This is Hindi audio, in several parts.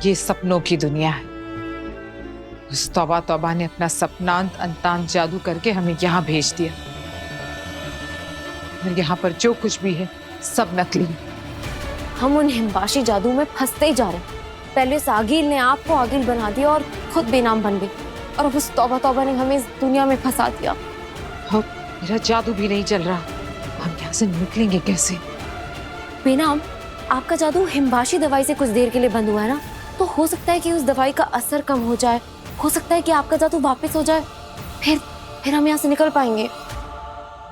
ये सपनों की दुनिया है। उस तौबा तौबा ने अपना सपनांत अंतांत जादू करके हमें यहाँ भेज दिया। और यहाँ पर जो कुछ भी है सब नकली है। हम उन हिमबाशी जादू में फंसते ही जा रहे हैं। पहले सागिल ने आपको आगिल बना दिया और खुद बेनाम बन गई, और अब उस तौबा तौबा ने हमें इस दुनिया में फंसा दिया। अब मेरा जादू भी नहीं चल रहा, हम यहाँ से निकलेंगे कैसे? बेनाम, आपका जादू हिमबाशी दवाई से कुछ देर के लिए बंद हुआ है ना, तो हो सकता है कि उस दवाई का असर कम हो जाए, हो सकता है कि आपका जादू वापस हो जाए, फिर हम यहाँ से निकल पाएंगे।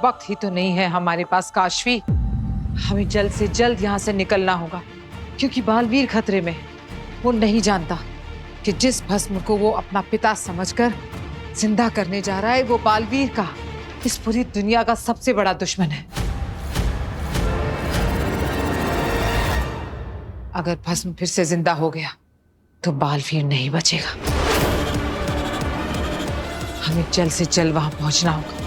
वक्त ही तो नहीं है हमारे पास काशवी। हमें जल्द से जल्द यहाँ से निकलना होगा, क्योंकि बालवीर खतरे में है। वो नहीं जानता कि जिस भस्म को वो अपना पिता समझकर जिंदा करने जा रहा है, वो बालवीर का, इस पूरी दुनिया का सबसे बड़ा दुश्मन है। अगर भस्म फिर से जिंदा हो गया तो बालवीर नहीं बचेगा। हमें जल्द से जल्द वहां पहुंचना होगा।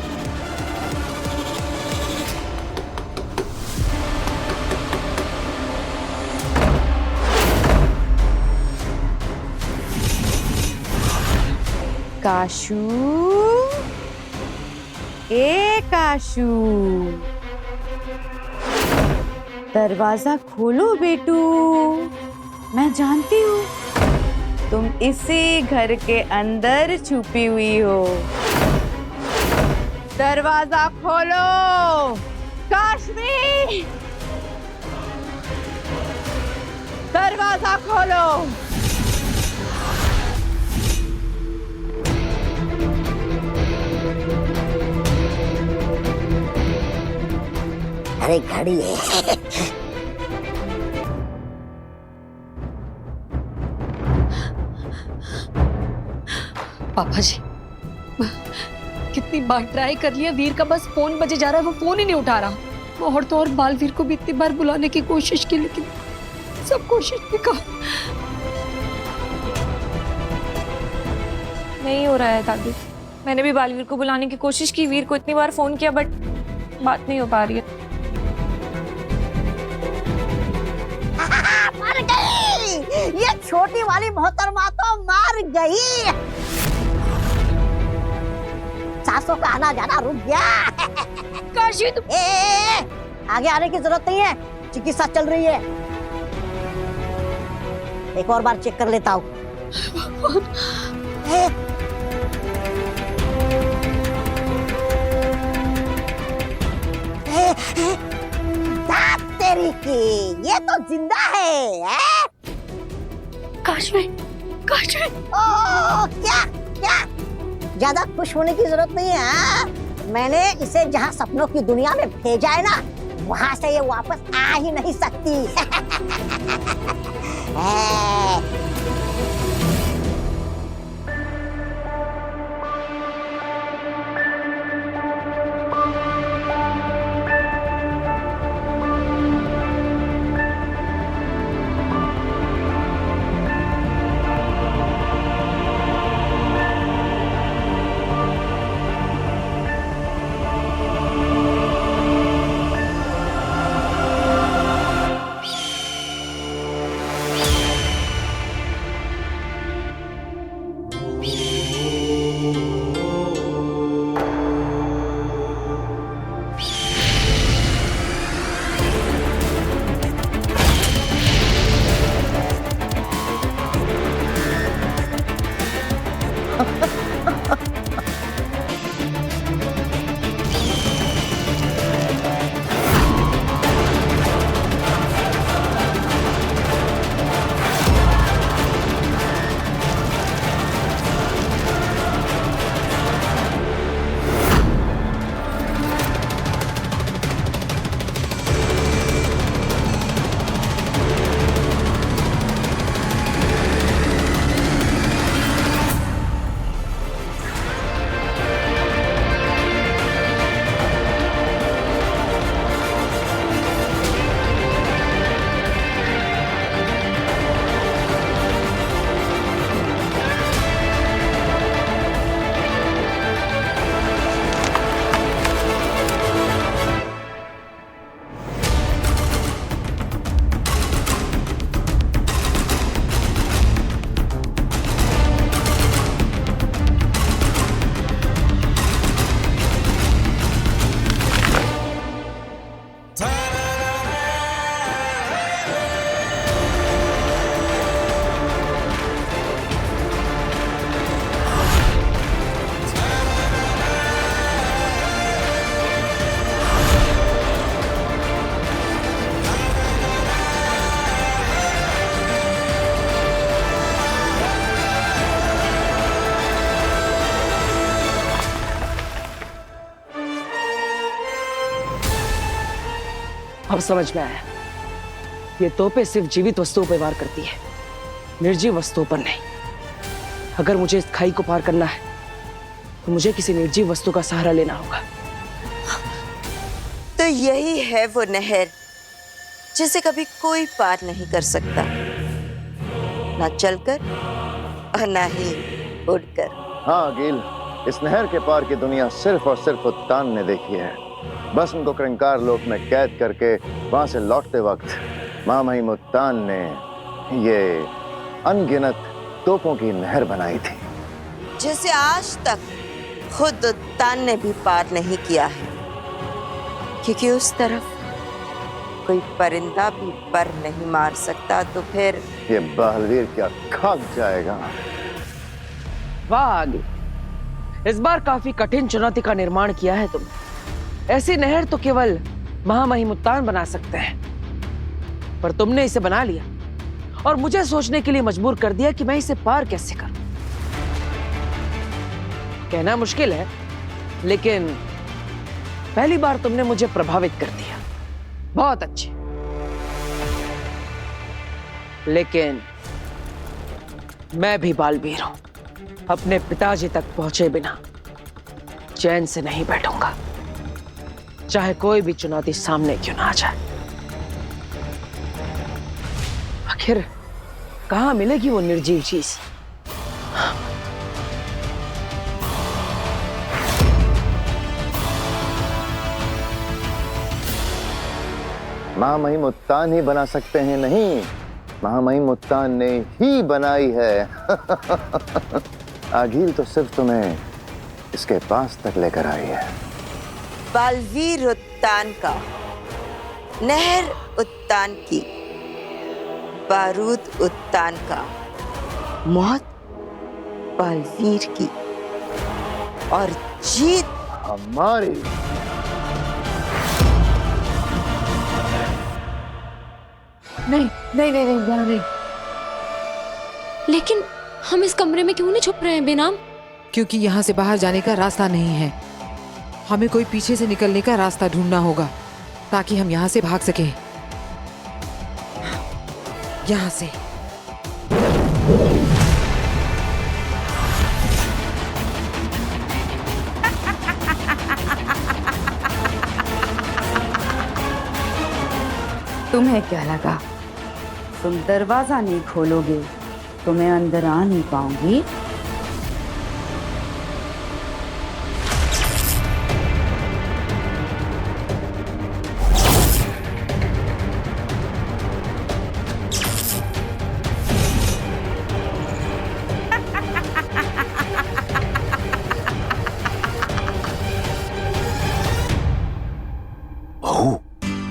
काशू, ए काशू, दरवाजा खोलो बेटू। मैं जानती हूँ तुम इसी घर के अंदर छुपी हुई हो। दरवाजा खोलो काशवी, दरवाजा खोलो। अरे घड़ी है। पापा जी, कितनी बार ट्राई कर लिया, वीर का बस फोन बजे जा रहा है, वो फोन ही नहीं उठा रहा। और तो और बालवीर को भी इतनी बार बुलाने की कोशिश की, लेकिन सब कोशिश बेकार। नहीं हो रहा है दादी। मैंने भी बालवीर को बुलाने की कोशिश की, वीर को इतनी बार फोन किया, बट बात नहीं हो पा रही है। मर गई, ये छोटी वाली मोहतरमा तो मर गई। सासों का आना जाना रुक गया। काशी तुम आगे आने की जरूरत नहीं है, चिकित्सा चल रही है। एक और बार चेक कर लेता हूँ। तेरी की, ये तो जिंदा है? काशी, काशी। ओह, क्या क्या? ज्यादा खुश होने की जरूरत नहीं है। हाँ? मैंने इसे जहाँ सपनों की दुनिया में भेजा है ना, वहां से ये वापस आ ही नहीं सकती। अब समझ में आया, ये तोपें सिर्फ जीवित वस्तुओं पर वार करती है, निर्जीव वस्तुओं पर नहीं। अगर मुझे इस खाई को पार करना है तो मुझे किसी निर्जीव वस्तु का सहारा लेना होगा। तो यही है वो नहर जिसे कभी कोई पार नहीं कर सकता, ना चलकर और ना ही उड़कर। हाँ गिल, इस नहर के पार की दुनिया सिर्फ और सिर्फ उत्तान ने देखी है। बस उनको क्रंकार लोक में कैद करके वहां से लौटते वक्त माँ महिम उत्तान ने ये अनगिनत तोपों की नहर बनाई थी, जिसे आज तक खुद उत्तान ने भी पार नहीं किया है, क्योंकि उस तरफ कोई परिंदा भी पर नहीं मार सकता। तो फिर ये बलवीर क्या खाक जाएगा। वाह गिल, इस बार काफी कठिन चुनौती का निर्माण किया है तुमने। ऐसी नहर तो केवल महामहिम उत्तान बना सकते हैं, पर तुमने इसे बना लिया और मुझे सोचने के लिए मजबूर कर दिया कि मैं इसे पार कैसे करूं। कहना मुश्किल है, लेकिन पहली बार तुमने मुझे प्रभावित कर दिया। बहुत अच्छे, लेकिन मैं भी बालवीर हूं। अपने पिताजी तक पहुंचे बिना चैन से नहीं बैठूंगा, चाहे कोई भी चुनौती सामने क्यों ना आ जाए। आखिर कहां मिलेगी वो निर्जीव चीज? महामहिम उत्तान ही बना सकते हैं, नहीं, महामहिम उत्तान ने ही बनाई है। आगिल तो सिर्फ तुम्हें इसके पास तक लेकर आई है। बालवीर उत्तान का, नहर उत्तान की, बारूद उत्तान का, मौत बालवीर की और जीत हमारी। नहीं नहीं नहीं नहीं नहीं। लेकिन हम इस कमरे में क्यों नहीं छुप रहे हैं बेनाम? क्योंकि यहाँ से बाहर जाने का रास्ता नहीं है। हमें कोई पीछे से निकलने का रास्ता ढूंढना होगा ताकि हम यहाँ से भाग सकें। यहाँ से। तुम्हें क्या लगा तुम दरवाजा नहीं खोलोगे तो मैं अंदर आ नहीं पाऊंगी? बहू,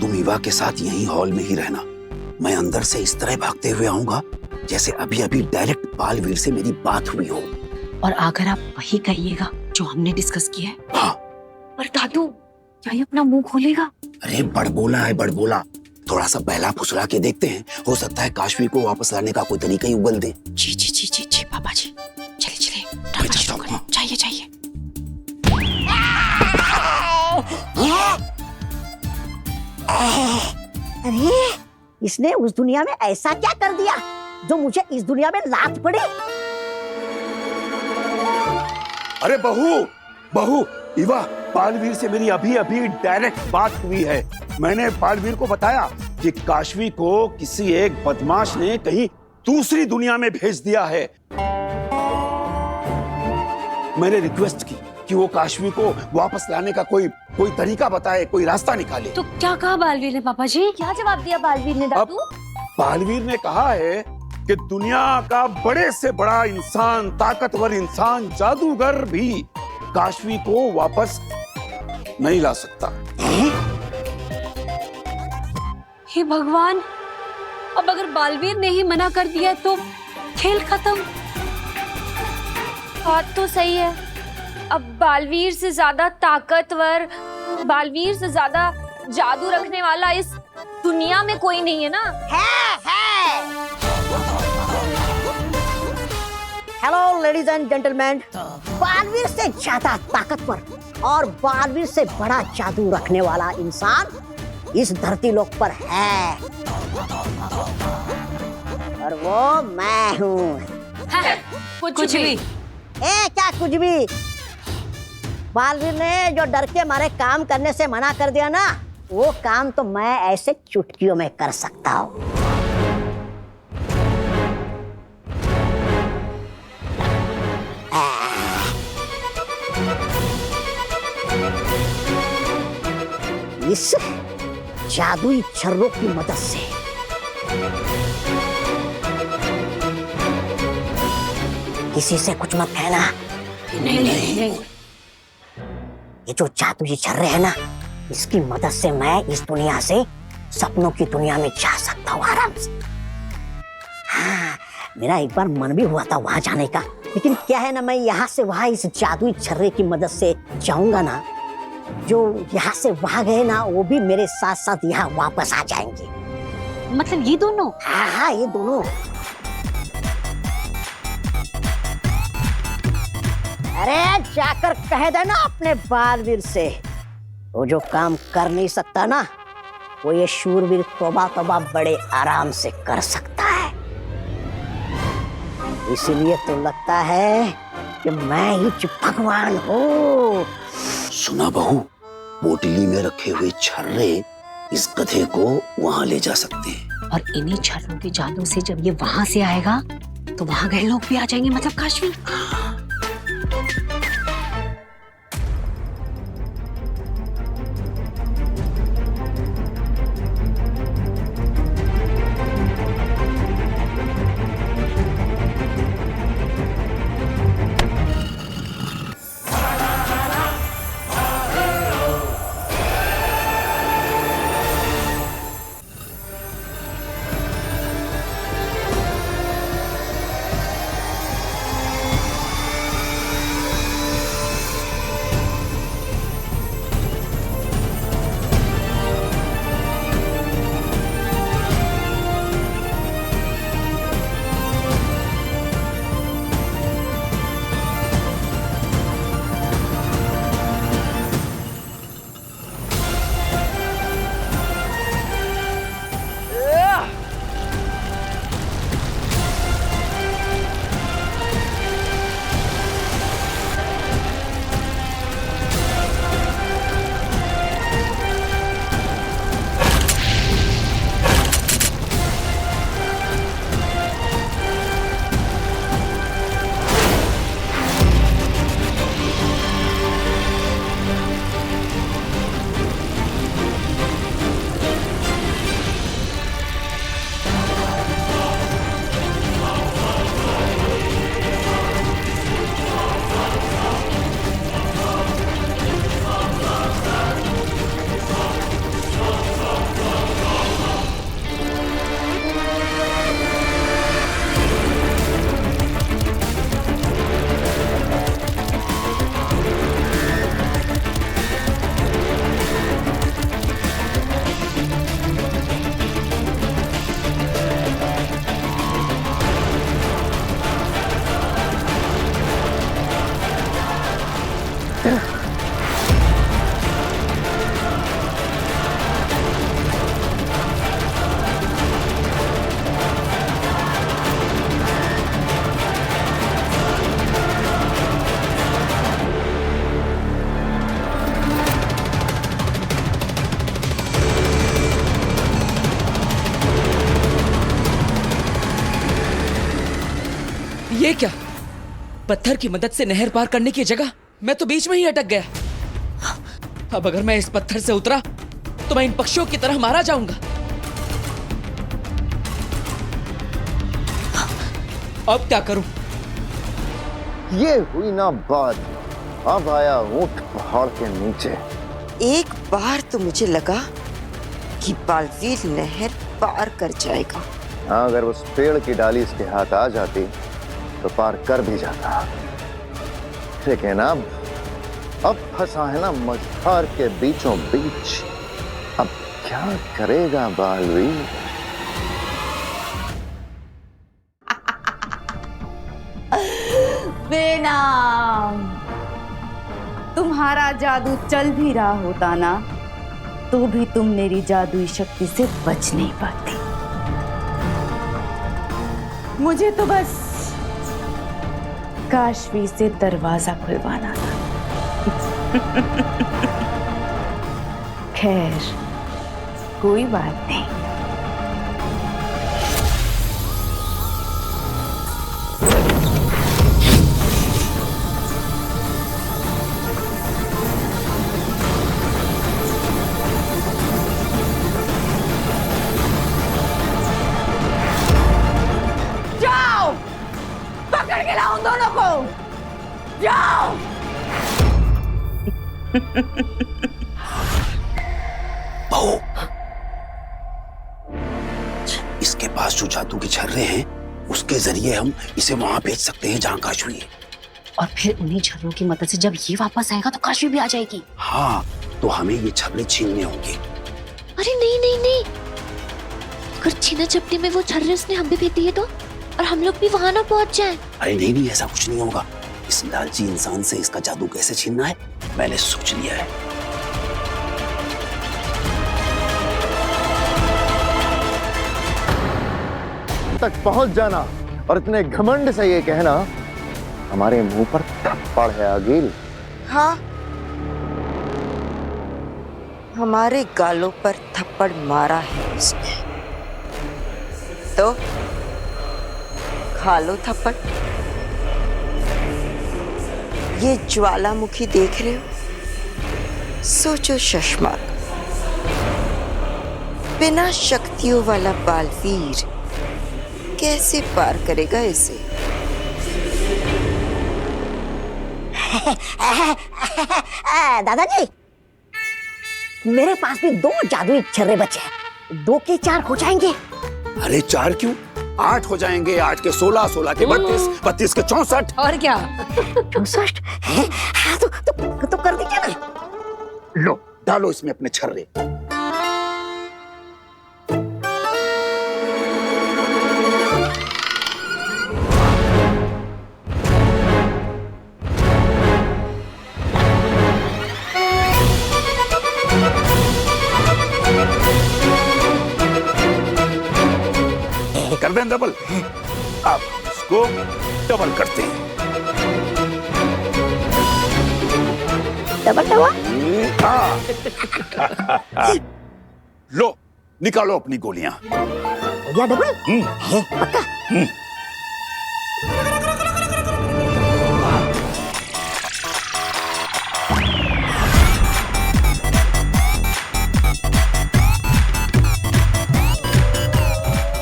तुम ईवा के साथ यहीं हॉल में ही रहना। मैं अंदर से इस तरह भागते हुए आऊंगा जैसे अभी अभी डायरेक्ट बालवीर से मेरी बात हुई हो। और अगर आप वही करिएगा जो हमने डिस्कस किया है। हाँ। पर दादू, क्या ये अपना मुंह खोलेगा? अरे बड़बोला है, बड़बोला। थोड़ा सा बहला फुसला के देखते हैं, हो सकता है काशवी को वापस लाने का कोई तरीका ही उगल दे। जी जी जी जी जी पापा जी, चले चले ड्रामा शुरू करें। चाहिए चाहिए। अरे इसने उस दुनिया में ऐसा क्या कर दिया जो मुझे इस दुनिया में लात पड़े? अरे बहू, बहू, ईवा, बालवीर से मेरी अभी अभी डायरेक्ट बात हुई है। मैंने बालवीर को बताया कि काशवी को किसी एक बदमाश ने कहीं दूसरी दुनिया में भेज दिया है। मैंने रिक्वेस्ट की कि वो काशवी को वापस लाने का कोई तरीका बताए, कोई रास्ता निकाले। तो क्या कहा बालवीर ने पापा जी? क्या जवाब दिया बालवीर ने दादू? बालवीर ने कहा है कि दुनिया का बड़े से बड़ा इंसान, ताकतवर इंसान, जादूगर भी काशवी को वापस नहीं ला सकता। हे भगवान, अब अगर बालवीर ने ही मना कर दिया तो खेल खत्म। बात तो सही है। अब बालवीर से ज्यादा ताकतवर, बालवीर से ज्यादा जादू रखने वाला इस दुनिया में कोई नहीं है ना? है। Hello ladies and gentleman, Baalveer से ज्यादा ताकतवर और बालवीर से बड़ा जादू रखने वाला इंसान इस धरती लोक पर है, और वो मैं हूँ। कुछ भी। क्या कुछ भी? बालवीर ने जो डर के मारे काम करने से मना कर दिया ना, वो काम तो मैं ऐसे चुटकियों में कर सकता हूँ। इस जादुई छर्रों की मदद से किसी से कुछ मत कहना। नहीं। ये जो जादुई छर्रे है ना, इसकी मदद से मैं इस दुनिया से सपनों की दुनिया में जा सकता हूँ आराम से। हाँ, मेरा एक बार मन भी हुआ था वहां जाने का, लेकिन क्या है ना, मैं यहाँ से वहां इस जादुई छर्रे की मदद से जाऊंगा ना, जो यहाँ से वहां गए ना, वो भी मेरे साथ साथ यहाँ वापस आ जाएंगे। मतलब ये दोनों? हाँ, ये दोनों। अरे जाकर कह देना अपने बालवीर से, वो जो काम कर नहीं सकता ना, वो ये शूरवीर तौबा तौबा बड़े आराम से कर सकता है। इसीलिए तो लगता है कि मैं ही भगवान हूँ। सुना बहू, पोटली में रखे हुए छर्रे इस गधे को वहां ले जा सकते हैं। और इन्हीं छर्रों के जादू से जब ये वहां से आएगा तो वहां गए लोग भी आ जाएंगे, मतलब काशवी। ये क्या? पत्थर की मदद से नहर पार करने की जगह मैं तो बीच में ही अटक गया। अब अगर मैं इस पत्थर से उतरा तो मैं इन पक्षियों की तरह मारा जाऊंगा। अब क्या करूं? ये हुई ना बात। अब आया ऊंट पहाड़ के नीचे। एक बार तो मुझे लगा कि बालवीर नहर पार कर जाएगा। हाँ, अगर उस पेड़ की डाली इसके हाथ आ जाती तो पार कर भी जाता। लेकिन अब फंसा है ना मझधार के बीचों बीच। अब क्या करेगा बालवीर? बेनाम, तुम्हारा जादू चल भी रहा होता ना, तो भी तुम मेरी जादुई शक्ति से बच नहीं पाती। मुझे तो बस काशवी से दरवाजा खुलवाना था। खैर, कोई बात नहीं। जाओ, पकड़ के लाओ उन दोनों को, जाओ। बहू, इसके पास जो जादू के छर्रे हैं उसके जरिए हम इसे वहां भेज सकते हैं जहां काशवी है। और फिर उन्हीं छर्रों की मदद से जब ये वापस आएगा तो काशवी भी आ जाएगी। हाँ, तो हमें ये छर्रे छीनने होंगे। अरे नहीं नहीं नहीं, अगर छीना झपटी में वो छर्रे उसने हम भी भेज दिए तो, और हम लोग भी वहां ना पहुंच जाएं। अरे नहीं नहीं, ऐसा कुछ नहीं होगा। इस लालची इंसान से इसका जादू कैसे छीनना है मैंने सोच लिया है। तक पहुंच जाना और इतने घमंड से ये कहना हमारे मुंह पर थप्पड़ है आगिल। हाँ, हमारे गालों पर थप्पड़ मारा है उसने, तो खा लो थप्पड़। ये ज्वालामुखी देख रहे हो? सोचो शशमाक, बिना शक्तियों वाला बालवीर कैसे पार करेगा इसे? दादाजी, मेरे पास भी 2 जादुई छर्रे बचे हैं। 2 के 4 हो जाएंगे। अरे 4 क्यों, 8 हो जाएंगे। 8 के 16, 16 के 32, 32 के 64। और क्या? 64 है? हाँ, तो कर दीजिए ना। लो, डालो इसमें अपने छर्रे। कर दें डबल। अब इसको डबल करते हैं। Double double. लो, निकालो अपनी गोलियां। या डबल है पक्का।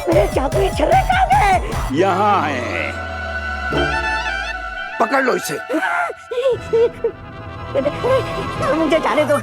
मेरे जादुई छर्रे कहाँ गए? यहाँ है, पकड़ लो इसे। मुझे जाने दो।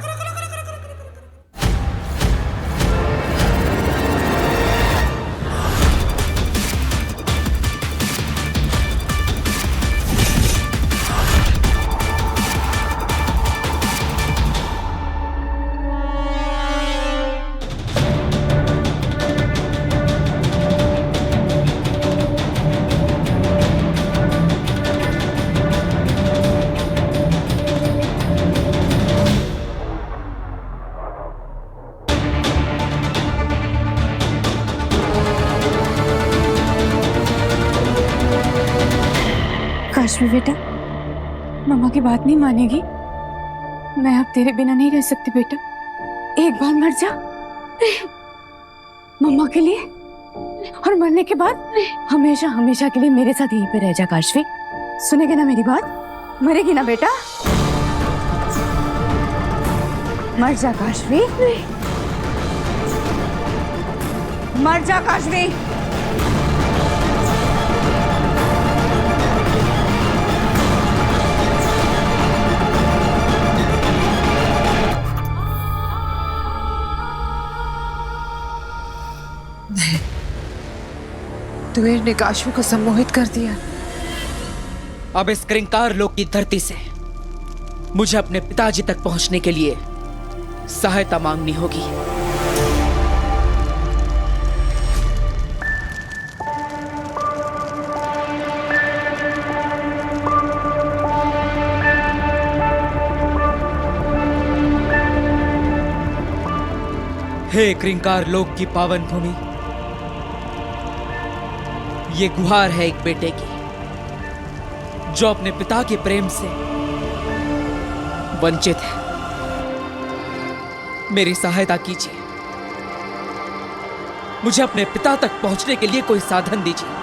काशवी बेटा, मम्मा की बात नहीं मानेगी। मैं अब तेरे बिना नहीं रह सकती बेटा। एक बार मर जा मम्मा के लिए, और मरने के बाद हमेशा हमेशा के लिए मेरे साथ यहीं पे रह जा। काशवी, सुनेगी ना मेरी बात? मरेगी ना बेटा? मर जा काशवी, मर जा काशवी। तुवेर ने काशवी को सम्मोहित कर दिया। अब इस क्रिंकार लोक की धरती से मुझे अपने पिताजी तक पहुंचने के लिए सहायता मांगनी होगी। हे क्रिंकार लोक की पावन भूमि, ये गुहार है एक बेटे की जो अपने पिता के प्रेम से वंचित है। मेरी सहायता कीजिए, मुझे अपने पिता तक पहुंचने के लिए कोई साधन दीजिए।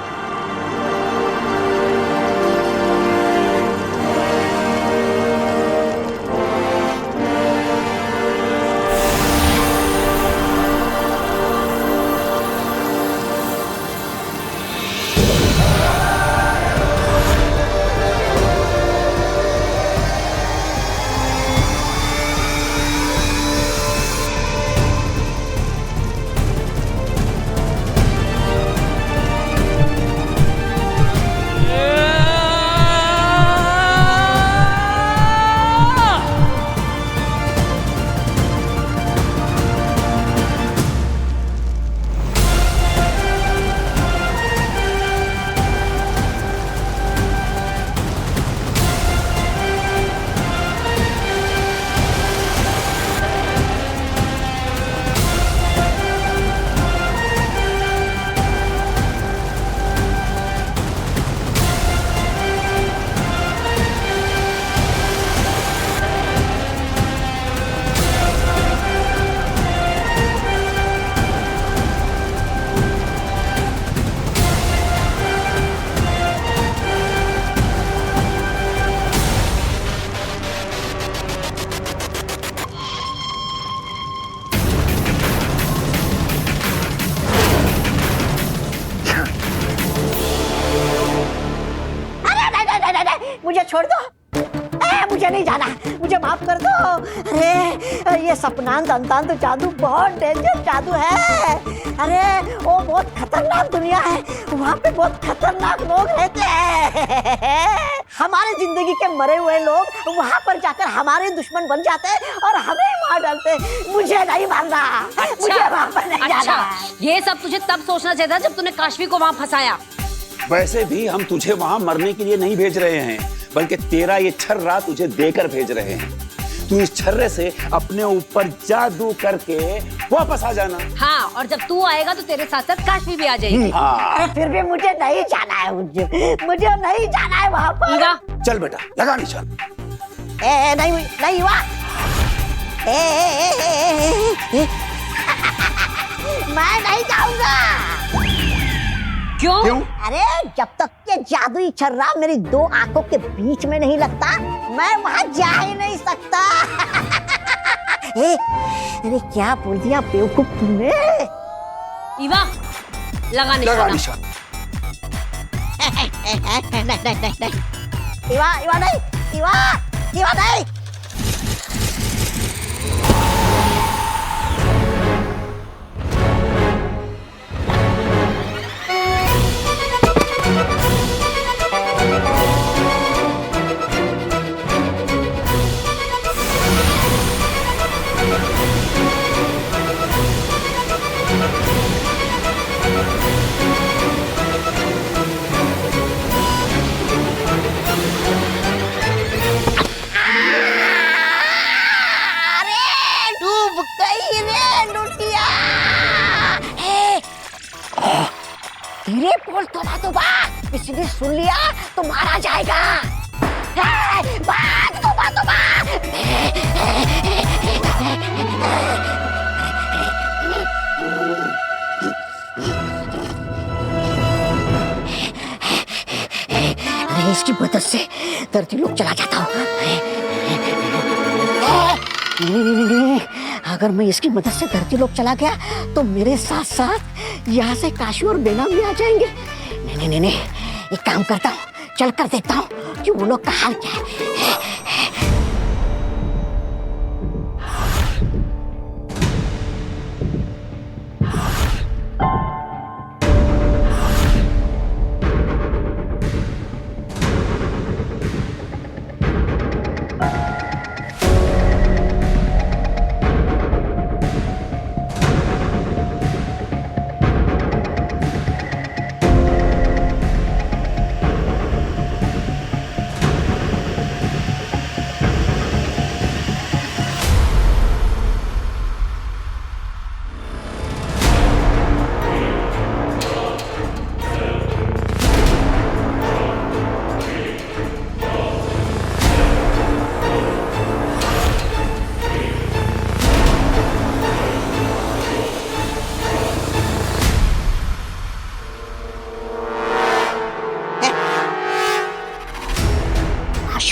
मुझे छोड़ दो, मुझे नहीं जाना, मुझे माफ कर दो। अरे ये सपनांत अंतांत जादू बहुत डेंजर जादू है। अरे वो बहुत खतरनाक दुनिया है, वहाँ पे बहुत खतरनाक लोग रहते हैं। हमारे जिंदगी के मरे हुए लोग वहाँ पर जाकर हमारे दुश्मन बन जाते हैं और हमें मार डालते हैं। मुझे नहीं मारना, मुझे वहाँ पर नहीं जाना। ये सब तुझे तब सोचना चाहिए था जब तूने काशवी को वहाँ फंसाया। वैसे भी हम तुझे वहां मरने के लिए नहीं भेज रहे हैं, बल्कि तेरा ये छर्रा तुझे देकर भेज रहे हैं। तू इस छर्रे से अपने ऊपर जादू करके वापस आ जाना। हाँ, और जब तू आएगा तो तेरे साथ साथ काशवी भी आ जाएगी। हाँ। अरे फिर भी मुझे नहीं जाना है, मुझे नहीं जाना है वहाँ पर। चल बेटा, लगा निशान। नहीं नहीं हुआ। मैं नहीं जाऊंगा। क्यों? अरे जब तक के जादुई छर्रा मेरी दो आंखों के बीच में नहीं लगता, मैं वहाँ जा ही नहीं सकता। अरे क्या बोल दिया बेवकूफ तुमने? इवा, लगा निशान। नहीं। इवा नहीं। धीरे बोल तोबा, किसी ने सुन लिया तो मारा जाएगा। तोबा। इसकी मदद से धरती लोक चला जाता हूँ। नहीं, अगर मैं इसकी मदद से धरती लोक चला गया तो मेरे साथ साथ यहाँ से काशी और बेना भी आ जाएंगे। नहीं, एक काम करता हूँ, चल कर देखता हूँ कि वो लोग का हाल क्या है।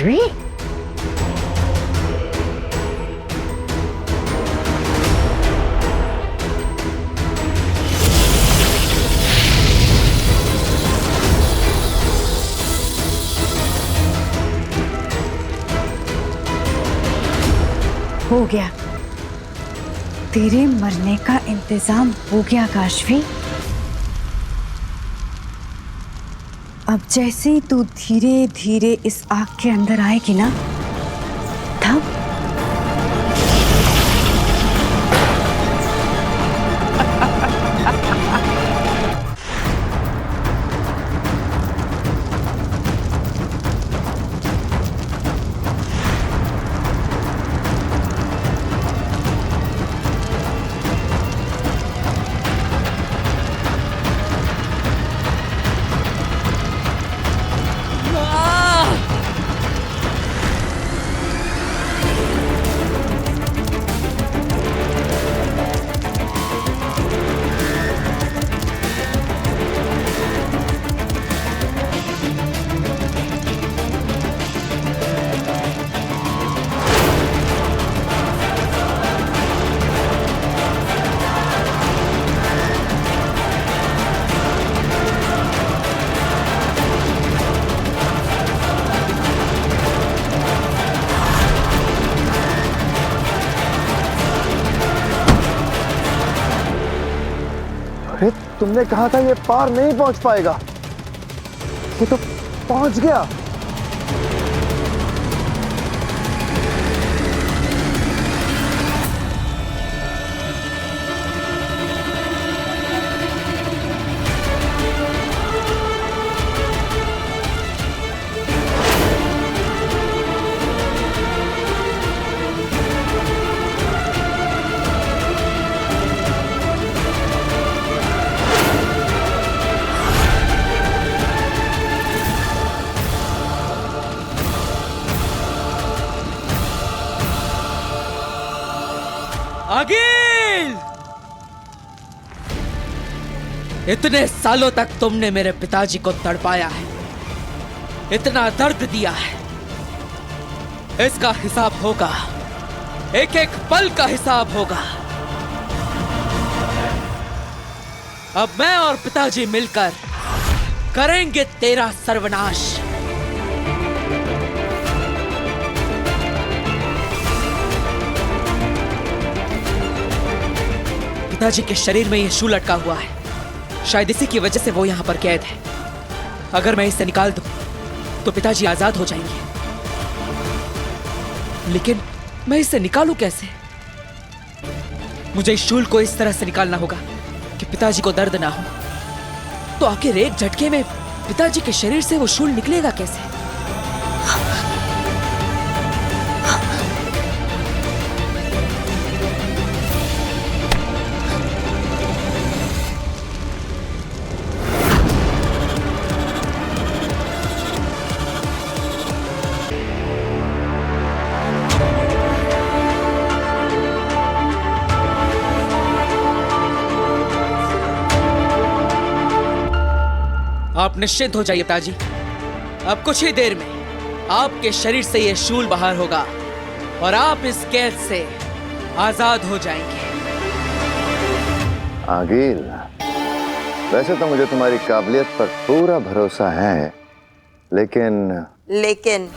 काशवी? हो गया, तेरे मरने का इंतजाम हो गया काशवी। अब जैसे ही तू धीरे धीरे इस आग के अंदर आएगी ना, तब अरे तुमने कहा था ये पार नहीं पहुंच पाएगा, ये तो पहुंच गया। अगिल! इतने सालों तक तुमने मेरे पिताजी को तड़पाया है, इतना दर्द दिया है, इसका हिसाब होगा, एक एक पल का हिसाब होगा। अब मैं और पिताजी मिलकर करेंगे तेरा सर्वनाश। पिताजी के शरीर में यह शूल लटका हुआ है, शायद इसी की वजह से वो यहां पर कैद है। अगर मैं इसे निकाल दूं तो पिताजी आजाद हो जाएंगे, लेकिन मैं इसे निकालूं कैसे? मुझे इस शूल को इस तरह से निकालना होगा कि पिताजी को दर्द ना हो। तो आखिर एक झटके में पिताजी के शरीर से वो शूल निकलेगा कैसे? आप निश्चिंत हो जाइए पिताजी, अब कुछ ही देर में आपके शरीर से यह शूल बाहर होगा और आप इस कैद से आजाद हो जाएंगे। आगिल, वैसे तो मुझे तुम्हारी काबिलियत पर पूरा भरोसा है, लेकिन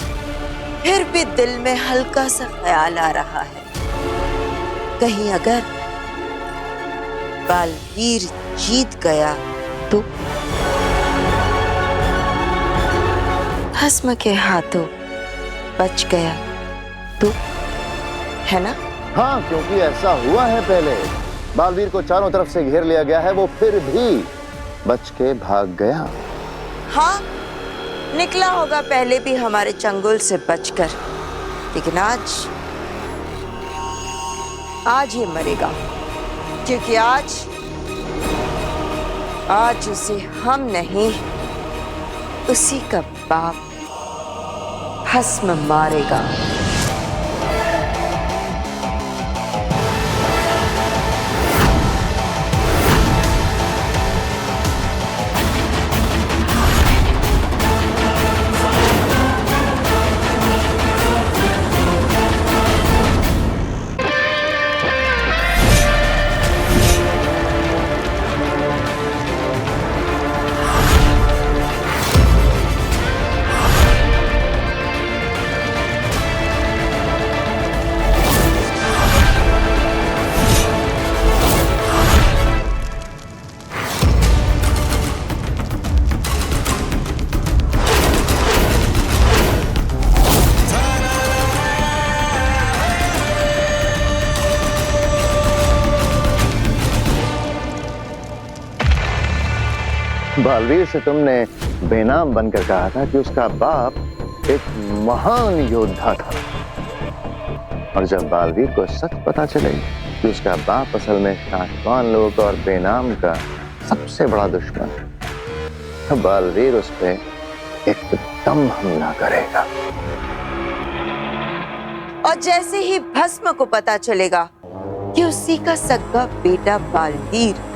फिर भी दिल में हल्का सा ख्याल आ रहा है, कहीं अगर बालवीर जीत गया तो भस्म के हाथों बच गया तो, है ना? हाँ, क्योंकि ऐसा हुआ है पहले। बालवीर को चारों तरफ से घेर लिया गया है, वो फिर भी बच के भाग गया। हाँ, निकला होगा पहले भी हमारे चंगुल से बचकर, लेकिन आज ये मरेगा, क्योंकि आज उसे हम नहीं, उसी का बाप भस्म मारेगा। बालवीर से तुमने बेनाम बनकर कहा था कि उसका बाप एक महान योद्धा था, और जब बालवीर को सच पता चलेगा कि उसका बाप असल में काशवान लोग और बेनाम का सबसे बड़ा दुश्मन, तो बालवीर उस पे एकदम हमला करेगा। और जैसे ही भस्म को पता चलेगा कि उसी का सगा बेटा बालवीर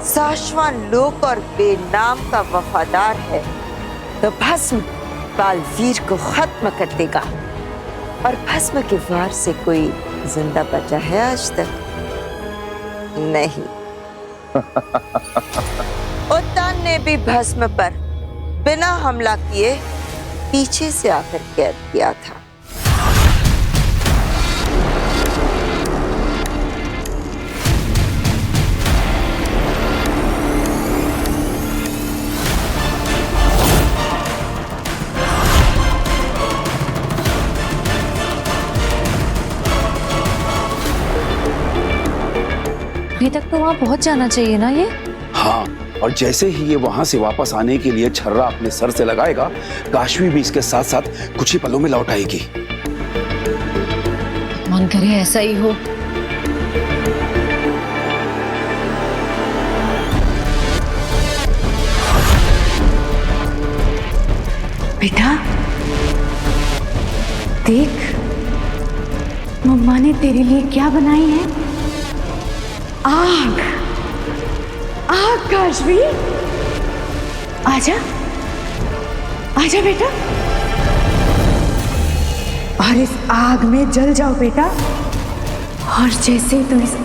साशवान लोक और बेनाम का वफादार है, तो भस्म बालवीर को खत्म कर देगा। और भस्म के वार से कोई जिंदा बचा है आज तक? नहीं। उत्तान ने भी भस्म पर बिना हमला किए पीछे से आकर कैद किया था। अभी तक तो वहां पहुंच जाना चाहिए ना ये। हाँ, और जैसे ही ये वहां से वापस आने के लिए छर्रा अपने सर से लगाएगा, काशवी भी इसके साथ साथ कुछ ही पलों में लौट आएगी। मन करे ऐसा ही हो। बेटा देख, मम्मा ने तेरे लिए क्या बनाई है। आग, आग काशवी, आजा, आजा बेटा, और इस आग में जल जाओ बेटा। और जैसे ही तुम इस